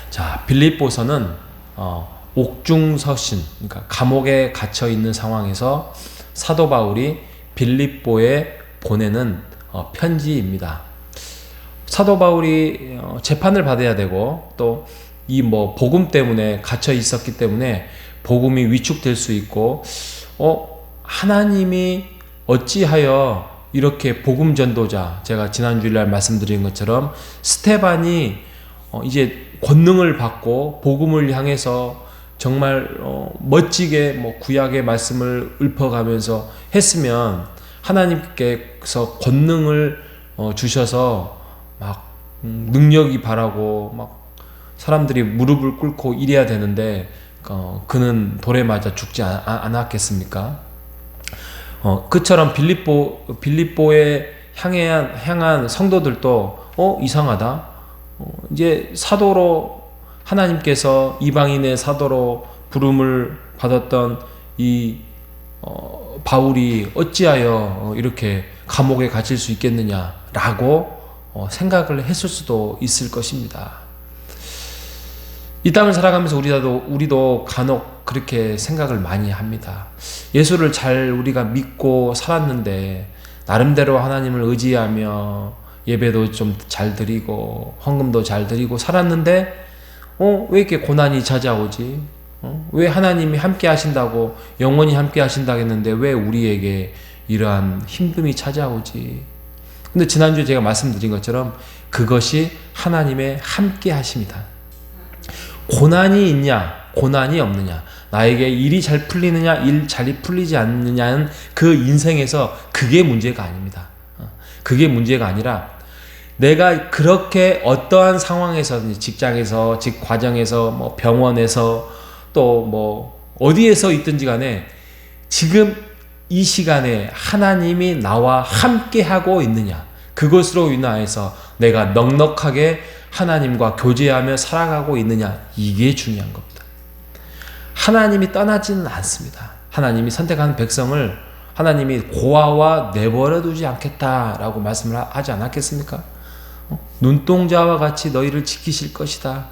자, 빌립보서는 옥중서신, 그러니까 감옥에 갇혀 있는 상황에서 사도 바울이 빌립보에 보내는 편지입니다. 사도 바울이 재판을 받아야 되고 또 이 복음 때문에 갇혀 있었기 때문에 복음이 위축될 수 있고 하나님이 어찌하여 이렇게 복음 전도자, 제가 지난 주일날 말씀드린 것처럼 스테반이 이제 권능을 받고 복음을 향해서 정말 멋지게 구약의 말씀을 읊어가면서 했으면 하나님께서 권능을 주셔서 막 능력이 바라고 막 사람들이 무릎을 꿇고 이래야 되는데 그는 돌에 맞아 죽지 않았겠습니까? 그처럼 빌립보에 향한 성도들도 이상하다. 이제 사도로 하나님께서 이방인의 사도로 부름을 받았던 이 바울이 어찌하여 이렇게 감옥에 갇힐 수 있겠느냐라고 생각을 했을 수도 있을 것입니다. 이 땅을 살아가면서 우리도 간혹 그렇게 생각을 많이 합니다. 예수를 잘 우리가 믿고 살았는데 나름대로 하나님을 의지하며 예배도 좀 잘 드리고 헌금도 잘 드리고 살았는데 왜 이렇게 고난이 찾아오지? 왜 하나님이 함께 하신다고 영원히 함께 하신다고 했는데 왜 우리에게 이러한 힘듦이 찾아오지? 근데 지난주에 제가 말씀드린 것처럼 그것이 하나님의 함께 하심이다. 고난이 있냐 고난이 없느냐, 나에게 일이 잘 풀리느냐 일 잘 풀리지 않느냐는 그 인생에서 그게 문제가 아닙니다. 그게 문제가 아니라 내가 그렇게 어떠한 상황에서든지 직장에서, 과정에서, 병원에서 또 어디에서 있든지 간에 지금 이 시간에 하나님이 나와 함께 하고 있느냐, 그것으로 인하여서 내가 넉넉하게 하나님과 교제하며 살아가고 있느냐, 이게 중요한 겁니다. 하나님이 떠나지는 않습니다. 하나님이 선택한 백성을 하나님이 고아와 내버려 두지 않겠다라고 말씀을 하지 않았겠습니까? 눈동자와 같이 너희를 지키실 것이다.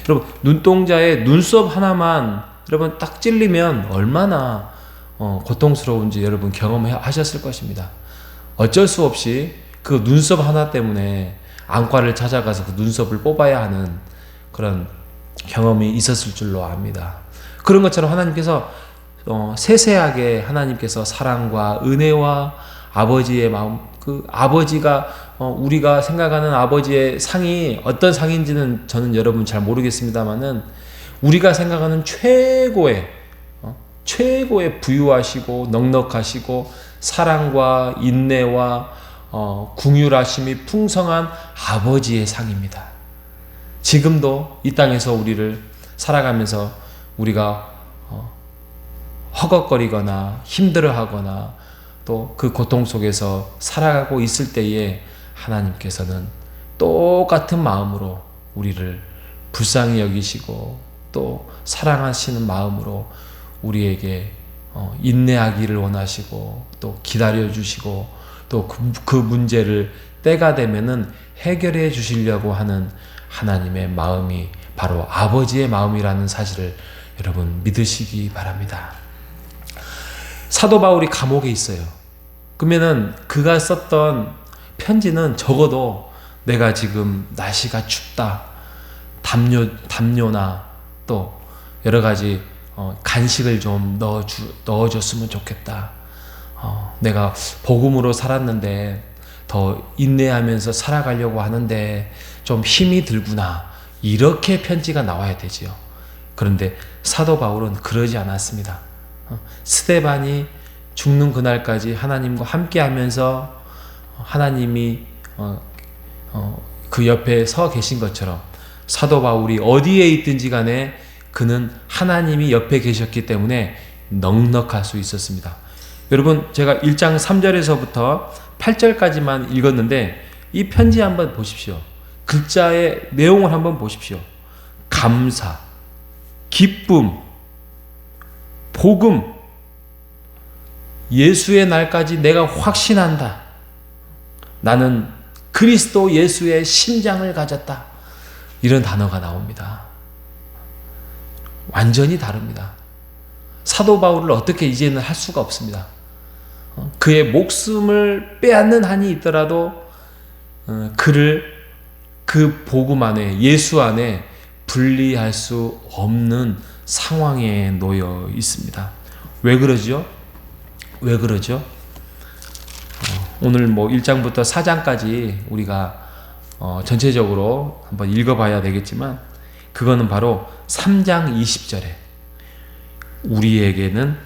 여러분, 눈동자의 눈썹 하나만 여러분 딱 찔리면 얼마나 고통스러운지 여러분 경험하셨을 것입니다. 어쩔 수 없이 그 눈썹 하나 때문에 안과를 찾아가서 그 눈썹을 뽑아야 하는 그런 경험이 있었을 줄로 압니다. 그런 것처럼 하나님께서 세세하게 하나님께서 사랑과 은혜와 아버지의 마음, 그 아버지가 우리가 생각하는 아버지의 상이 어떤 상인지는 저는 여러분 잘 모르겠습니다만은 우리가 생각하는 최고의 부유하시고 넉넉하시고 사랑과 인내와 긍휼하심이 풍성한 아버지의 상입니다. 지금도 이 땅에서 우리를 살아가면서 우리가 허걱거리거나 힘들어하거나 또 그 고통 속에서 살아가고 있을 때에 하나님께서는 똑같은 마음으로 우리를 불쌍히 여기시고 또 사랑하시는 마음으로 우리에게 인내하기를 원하시고 또 기다려주시고 또 그 문제를 때가 되면은 해결해 주시려고 하는 하나님의 마음이 바로 아버지의 마음이라는 사실을 여러분 믿으시기 바랍니다. 사도 바울이 감옥에 있어요. 그러면은 그가 썼던 편지는 적어도 내가 지금 날씨가 춥다, 담요나 또 여러 가지 간식을 좀 넣어줬으면 좋겠다. 내가 복음으로 살았는데 더 인내하면서 살아가려고 하는데 좀 힘이 들구나, 이렇게 편지가 나와야 되지요. 그런데 사도 바울은 그러지 않았습니다. 스데반이 죽는 그날까지 하나님과 함께하면서 하나님이 그 옆에 서 계신 것처럼 사도 바울이 어디에 있든지 간에 그는 하나님이 옆에 계셨기 때문에 넉넉할 수 있었습니다. 여러분, 제가 1장 3절에서부터 8절까지만 읽었는데 이 편지 한번 보십시오. 글자의 내용을 한번 보십시오. 감사, 기쁨, 복음, 예수의 날까지 내가 확신한다. 나는 그리스도 예수의 심장을 가졌다. 이런 단어가 나옵니다. 완전히 다릅니다. 사도 바울을 어떻게 이제는 할 수가 없습니다. 그의 목숨을 빼앗는 한이 있더라도 그를 그 복음 안에, 예수 안에 분리할 수 없는 상황에 놓여 있습니다. 왜 그러죠? 왜 그러죠? 오늘 1장부터 4장까지 우리가 전체적으로 한번 읽어봐야 되겠지만, 그거는 바로 3장 20절에 우리에게는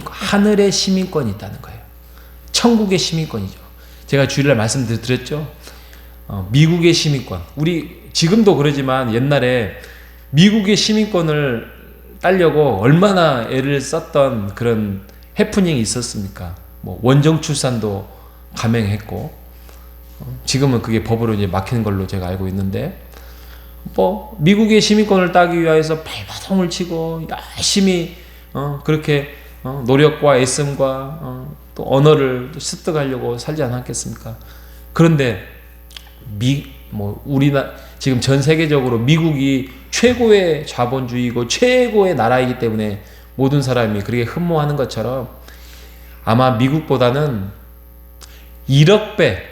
하늘의 시민권이 있다는 거예요. 천국의 시민권이죠. 제가 주일날 말씀드렸죠. 미국의 시민권. 우리 지금도 그러지만 옛날에 미국의 시민권을 따려고 얼마나 애를 썼던 그런 해프닝이 있었습니까? 원정 출산도 감행했고, 지금은 그게 법으로 이제 막히는 걸로 제가 알고 있는데, 미국의 시민권을 따기 위해서 발버둥을 치고 열심히 그렇게 노력과 애씀과 또 언어를 습득하려고 살지 않았겠습니까? 그런데 우리나라 지금 전 세계적으로 미국이 최고의 자본주의고 최고의 나라이기 때문에 모든 사람이 그렇게 흠모하는 것처럼, 아마 미국보다는 1억 배,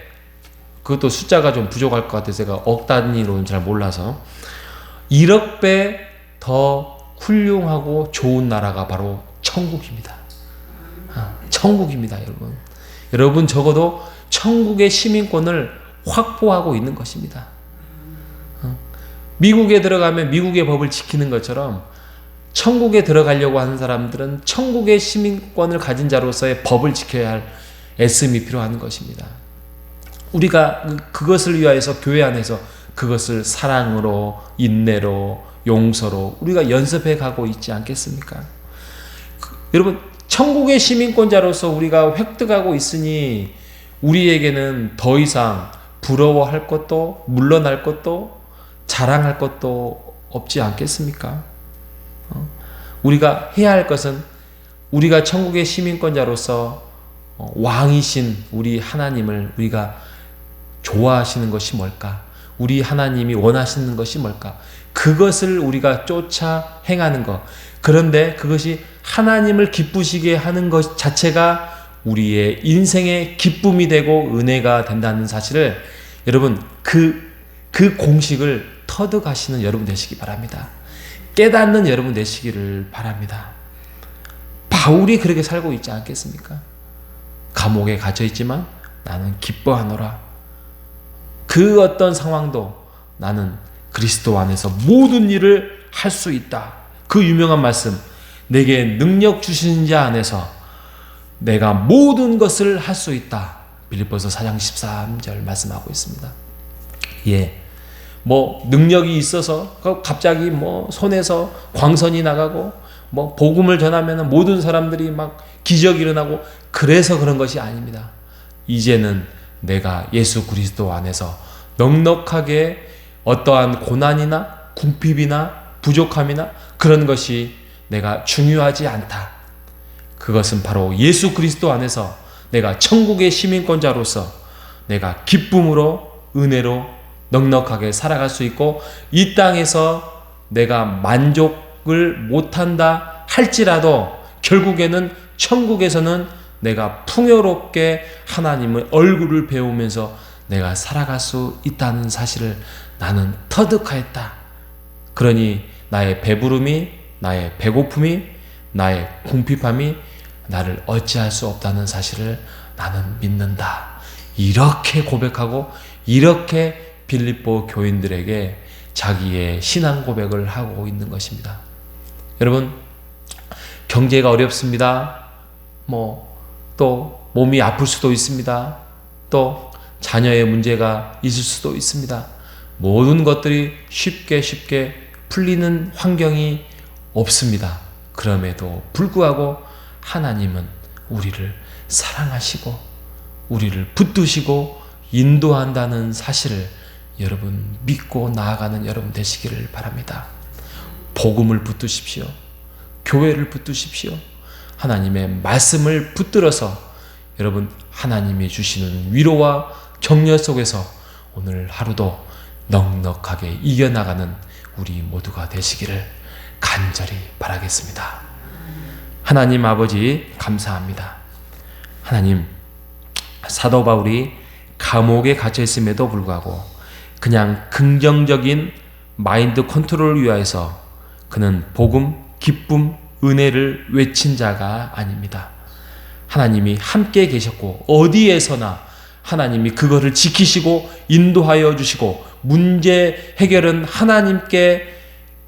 그것도 숫자가 좀 부족할 것 같아서 제가 억 단위로는 잘 몰라서, 1억 배 더 훌륭하고 좋은 나라가 바로 천국입니다. 천국입니다, 여러분. 여러분 적어도 천국의 시민권을 확보하고 있는 것입니다. 미국에 들어가면 미국의 법을 지키는 것처럼 천국에 들어가려고 하는 사람들은 천국의 시민권을 가진 자로서의 법을 지켜야 할 애씀이 필요한 것입니다. 우리가 그것을 위하여서 교회 안에서 그것을 사랑으로, 인내로, 용서로 우리가 연습해 가고 있지 않겠습니까? 여러분, 천국의 시민권자로서 우리가 획득하고 있으니 우리에게는 더 이상 부러워할 것도, 물러날 것도, 자랑할 것도 없지 않겠습니까? 우리가 해야 할 것은 우리가 천국의 시민권자로서 왕이신 우리 하나님을 우리가 좋아하시는 것이 뭘까? 우리 하나님이 원하시는 것이 뭘까? 그것을 우리가 쫓아 행하는 것. 그런데 그것이 하나님을 기쁘시게 하는 것 자체가 우리의 인생의 기쁨이 되고 은혜가 된다는 사실을, 여러분, 그 공식을 터득하시는 여러분 되시기 바랍니다. 깨닫는 여러분 되시기를 바랍니다. 바울이 그렇게 살고 있지 않겠습니까? 감옥에 갇혀 있지만 나는 기뻐하노라. 그 어떤 상황도 나는 그리스도 안에서 모든 일을 할 수 있다. 그 유명한 말씀, 내게 능력 주신 자 안에서 내가 모든 것을 할 수 있다. 빌립보서 4장 13절 말씀하고 있습니다. 예. 능력이 있어서 갑자기 손에서 광선이 나가고 복음을 전하면 모든 사람들이 막 기적이 일어나고 그래서 그런 것이 아닙니다. 이제는 내가 예수 그리스도 안에서 넉넉하게 어떠한 고난이나 궁핍이나 부족함이나 그런 것이 내가 중요하지 않다. 그것은 바로 예수 그리스도 안에서 내가 천국의 시민권자로서 내가 기쁨으로, 은혜로 넉넉하게 살아갈 수 있고, 이 땅에서 내가 만족을 못한다 할지라도 결국에는 천국에서는 내가 풍요롭게 하나님의 얼굴을 배우면서 내가 살아갈 수 있다는 사실을 나는 터득하였다. 그러니 나의 배부름이, 나의 배고픔이, 나의 궁핍함이 나를 어찌할 수 없다는 사실을 나는 믿는다. 이렇게 고백하고 이렇게 빌립보 교인들에게 자기의 신앙 고백을 하고 있는 것입니다. 여러분, 경제가 어렵습니다. 또 몸이 아플 수도 있습니다. 또 자녀의 문제가 있을 수도 있습니다. 모든 것들이 쉽게 풀리는 환경이 없습니다. 그럼에도 불구하고 하나님은 우리를 사랑하시고 우리를 붙드시고 인도한다는 사실을 여러분 믿고 나아가는 여러분 되시기를 바랍니다. 복음을 붙드십시오. 교회를 붙드십시오. 하나님의 말씀을 붙들어서 여러분 하나님이 주시는 위로와 격려 속에서 오늘 하루도 넉넉하게 이겨나가는 우리 모두가 되시기를 간절히 바라겠습니다. 하나님 아버지 감사합니다. 하나님, 사도 바울이 감옥에 갇혀 있음에도 불구하고 그냥 긍정적인 마인드 컨트롤을 위하여서 그는 복음, 기쁨, 은혜를 외친 자가 아닙니다. 하나님이 함께 계셨고 어디에서나 하나님이 그거를 지키시고 인도하여 주시고 문제 해결은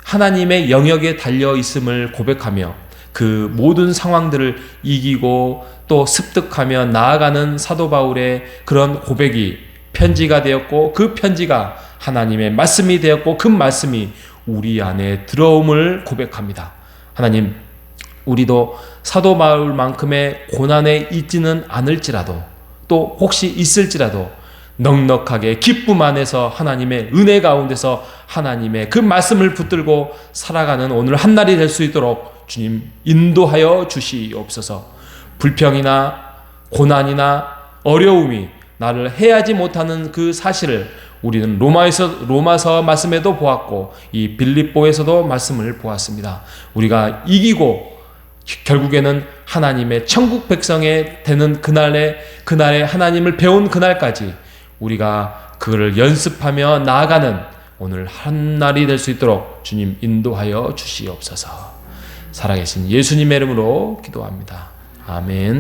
하나님의 영역에 달려 있음을 고백하며 그 모든 상황들을 이기고 또 습득하며 나아가는 사도 바울의 그런 고백이 편지가 되었고, 그 편지가 하나님의 말씀이 되었고, 그 말씀이 우리 안에 들어옴을 고백합니다. 하나님, 우리도 사도 바울만큼의 고난에 있지는 않을지라도, 또 혹시 있을지라도 넉넉하게 기쁨 안에서 하나님의 은혜 가운데서 하나님의 그 말씀을 붙들고 살아가는 오늘 한날이 될 수 있도록 주님 인도하여 주시옵소서. 불평이나 고난이나 어려움이 나를 해하지 못하는 그 사실을 우리는 로마서 말씀에도 보았고 이 빌립보에서도 말씀을 보았습니다. 우리가 이기고 결국에는 하나님의 천국 백성에 되는 그날에 하나님을 배운 그날까지 우리가 그를 연습하며 나아가는 오늘 한날이 될 수 있도록 주님 인도하여 주시옵소서. 살아계신 예수님의 이름으로 기도합니다. 아멘.